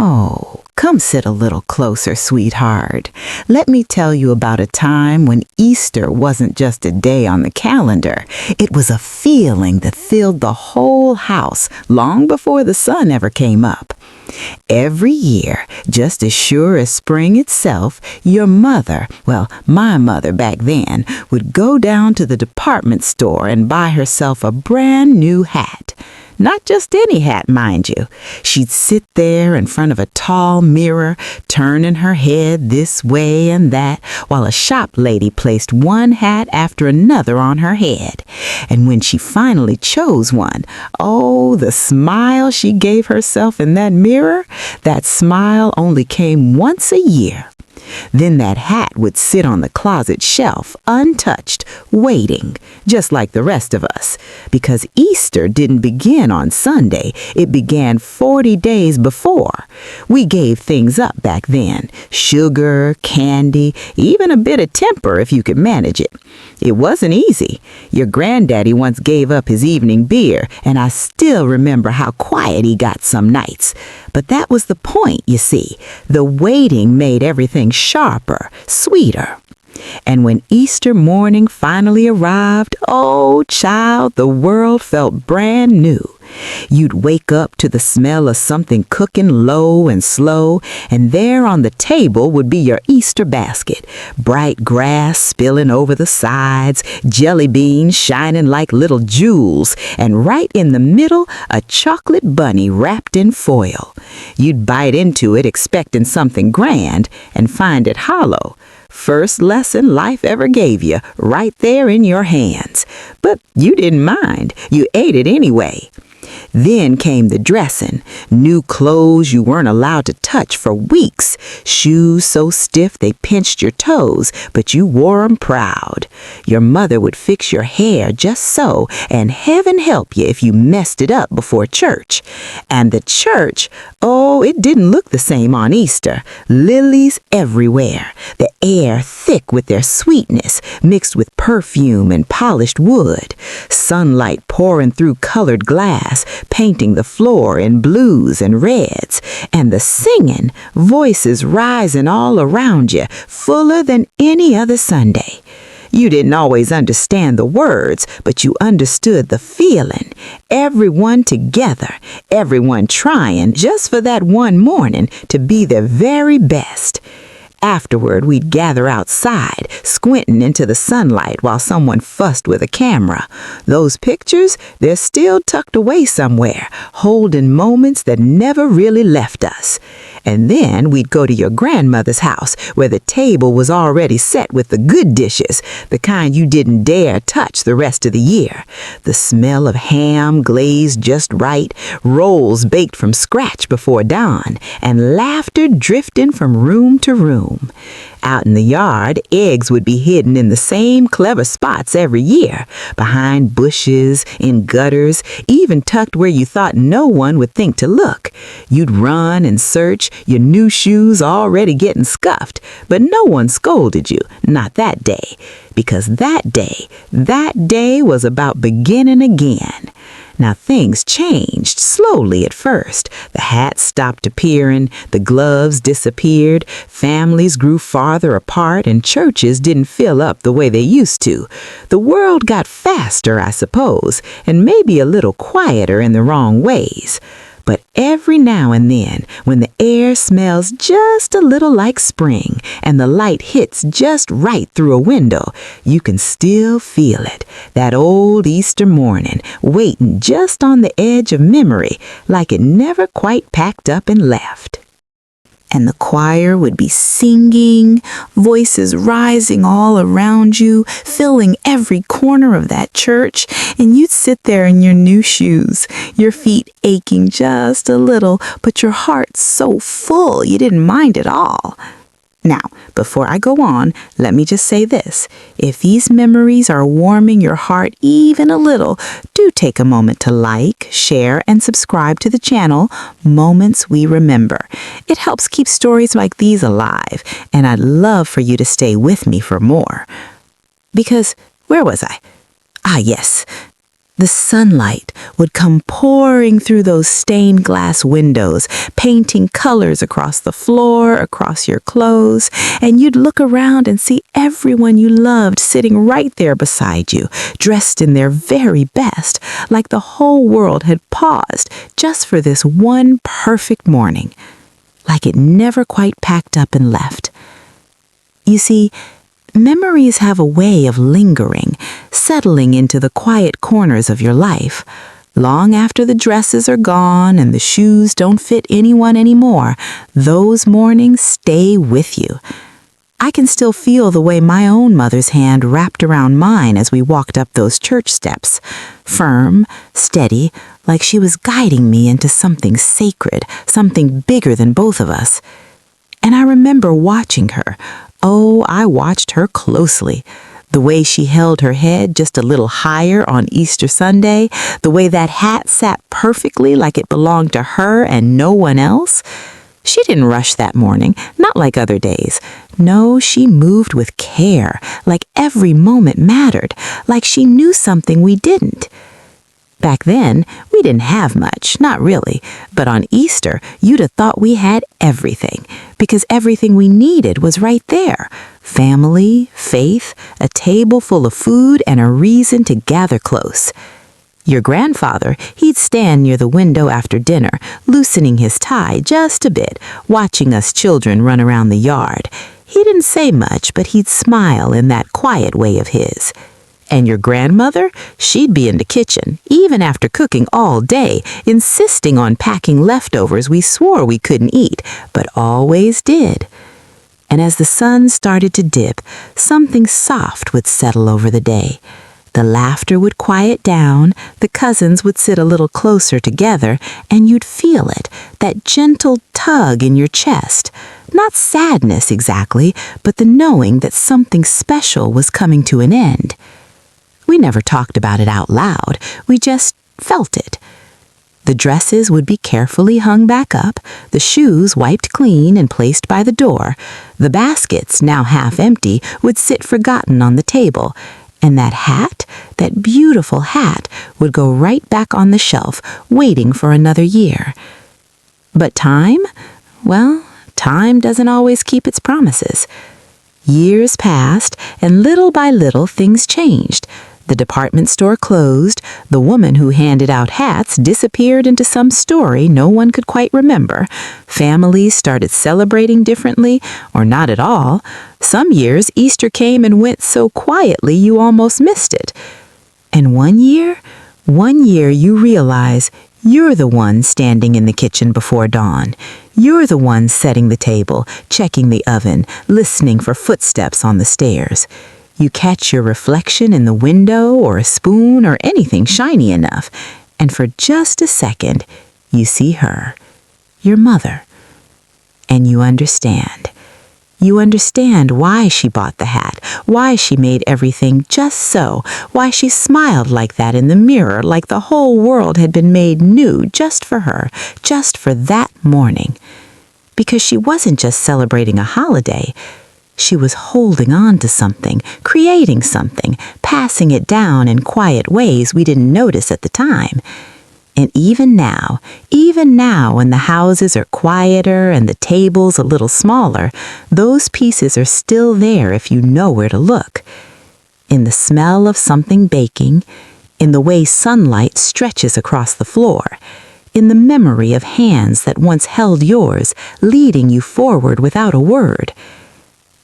Oh, come sit a little closer, sweetheart. Let me tell you about a time when Easter wasn't just a day on the calendar. It was a feeling that filled the whole house long before the sun ever came up. Every year, just as sure as spring itself, your mother, well, my mother back then, would go down to the department store and buy herself a brand new hat. Not just any hat, mind you. She'd sit there in front of a tall mirror, turning her head this way and that, while a shop lady placed one hat after another on her head. And when she finally chose one, oh, the smile she gave herself in that mirror, that smile only came once a year. Then that hat would sit on the closet shelf, untouched, waiting, just like the rest of us. Because Easter didn't begin on Sunday, it began 40 days before. We gave things up back then: sugar, candy, even a bit of temper if you could manage it. It wasn't easy. Your granddaddy once gave up his evening beer, and I still remember how quiet he got some nights. But that was the point, you see. The waiting made everything sharper, sweeter. And when Easter morning finally arrived, oh, child, the world felt brand new. You'd wake up to the smell of something cooking low and slow, and there on the table would be your Easter basket. Bright grass spilling over the sides, jelly beans shining like little jewels, and right in the middle, a chocolate bunny wrapped in foil. You'd bite into it expecting something grand and find it hollow. First lesson life ever gave you, right there in your hands. But you didn't mind. You ate it anyway. Then came the dressing. New clothes you weren't allowed to touch for weeks. Shoes so stiff they pinched your toes, but you wore 'em proud. Your mother would fix your hair just so, and heaven help you if you messed it up before church. And the church, oh, it didn't look the same on Easter. Lilies everywhere. The air thick with their sweetness, mixed with perfume and polished wood. Sunlight pouring through colored glass, painting the floor in blues and reds, and the singing, voices rising all around you, fuller than any other Sunday. You didn't always understand the words, but you understood the feeling. Everyone together, everyone trying just for that one morning to be their very best. Afterward, we'd gather outside, squinting into the sunlight while someone fussed with a camera. Those pictures, they're still tucked away somewhere, holding moments that never really left us. And then we'd go to your grandmother's house, where the table was already set with the good dishes, the kind you didn't dare touch the rest of the year. The smell of ham glazed just right, rolls baked from scratch before dawn, and laughter drifting from room to room. Out in the yard, eggs would be hidden in the same clever spots every year, behind bushes, in gutters, even tucked where you thought no one would think to look. You'd run and search, your new shoes already getting scuffed, but no one scolded you, not that day, because that day was about beginning again. Now things changed slowly at first. The hats stopped appearing, the gloves disappeared, families grew farther apart, and churches didn't fill up the way they used to. The world got faster, I suppose, and maybe a little quieter in the wrong ways. But every now and then, when the air smells just a little like spring and the light hits just right through a window, you can still feel it, that old Easter morning, waiting just on the edge of memory, like it never quite packed up and left. And the choir would be singing, voices rising all around you, filling every corner of that church, and you'd sit there in your new shoes, your feet aching just a little, but your heart so full you didn't mind at all. Now, before I go on, let me just say this. If these memories are warming your heart even a little, do take a moment to like, share, and subscribe to the channel, Moments We Remember. It helps keep stories like these alive, and I'd love for you to stay with me for more. Because, where was I? Ah, yes. The sunlight would come pouring through those stained glass windows, painting colors across the floor, across your clothes, and you'd look around and see everyone you loved sitting right there beside you, dressed in their very best, like the whole world had paused just for this one perfect morning, like it never quite packed up and left. You see, memories have a way of lingering, settling into the quiet corners of your life. Long after the dresses are gone and the shoes don't fit anyone anymore, those mornings stay with you. I can still feel the way my own mother's hand wrapped around mine as we walked up those church steps, firm, steady, like she was guiding me into something sacred, something bigger than both of us. And I remember watching her. Oh, I watched her closely. The way she held her head just a little higher on Easter Sunday, the way that hat sat perfectly like it belonged to her and no one else. She didn't rush that morning, not like other days. No, she moved with care, like every moment mattered, like she knew something we didn't. Back then, we didn't have much, not really, but on Easter, you'd have thought we had everything, because everything we needed was right there. Family, faith, a table full of food, and a reason to gather close. Your grandfather, he'd stand near the window after dinner, loosening his tie just a bit, watching us children run around the yard. He didn't say much, but he'd smile in that quiet way of his. And your grandmother, she'd be in the kitchen, even after cooking all day, insisting on packing leftovers we swore we couldn't eat, but always did. And as the sun started to dip, something soft would settle over the day. The laughter would quiet down, the cousins would sit a little closer together, and you'd feel it, that gentle tug in your chest. Not sadness exactly, but the knowing that something special was coming to an end. We never talked about it out loud, we just felt it. The dresses would be carefully hung back up, the shoes wiped clean and placed by the door. The baskets, now half empty, would sit forgotten on the table. And that hat, that beautiful hat, would go right back on the shelf, waiting for another year. But time? Well, time doesn't always keep its promises. Years passed, and little by little things changed. The department store closed, the woman who handed out hats disappeared into some story no one could quite remember. Families started celebrating differently, or not at all. Some years, Easter came and went so quietly you almost missed it. And one year you realize you're the one standing in the kitchen before dawn. You're the one setting the table, checking the oven, listening for footsteps on the stairs. You catch your reflection in the window or a spoon or anything shiny enough, and for just a second, you see her, your mother, and you understand. You understand why she bought the hat, why she made everything just so, why she smiled like that in the mirror, like the whole world had been made new just for her, just for that morning. Because she wasn't just celebrating a holiday. She was holding on to something, creating something, passing it down in quiet ways we didn't notice at the time. And even now when the houses are quieter and the tables a little smaller, those pieces are still there if you know where to look. In the smell of something baking, in the way sunlight stretches across the floor, in the memory of hands that once held yours, leading you forward without a word.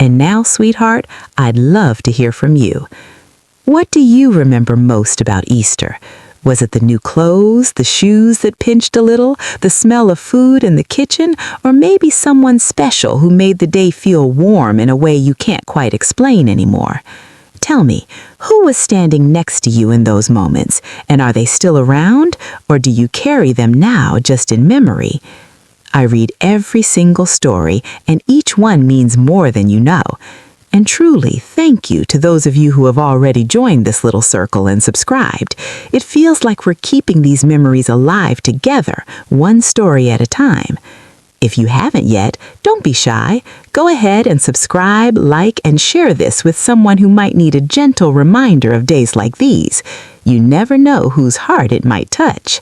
And now, sweetheart, I'd love to hear from you. What do you remember most about Easter? Was it the new clothes, the shoes that pinched a little, the smell of food in the kitchen, or maybe someone special who made the day feel warm in a way you can't quite explain anymore? Tell me, who was standing next to you in those moments, and are they still around, or do you carry them now just in memory? I read every single story, and each one means more than you know. And truly, thank you to those of you who have already joined this little circle and subscribed. It feels like we're keeping these memories alive together, one story at a time. If you haven't yet, don't be shy. Go ahead and subscribe, like, and share this with someone who might need a gentle reminder of days like these. You never know whose heart it might touch.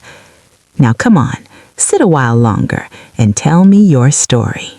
Now come on, sit a while longer and tell me your story.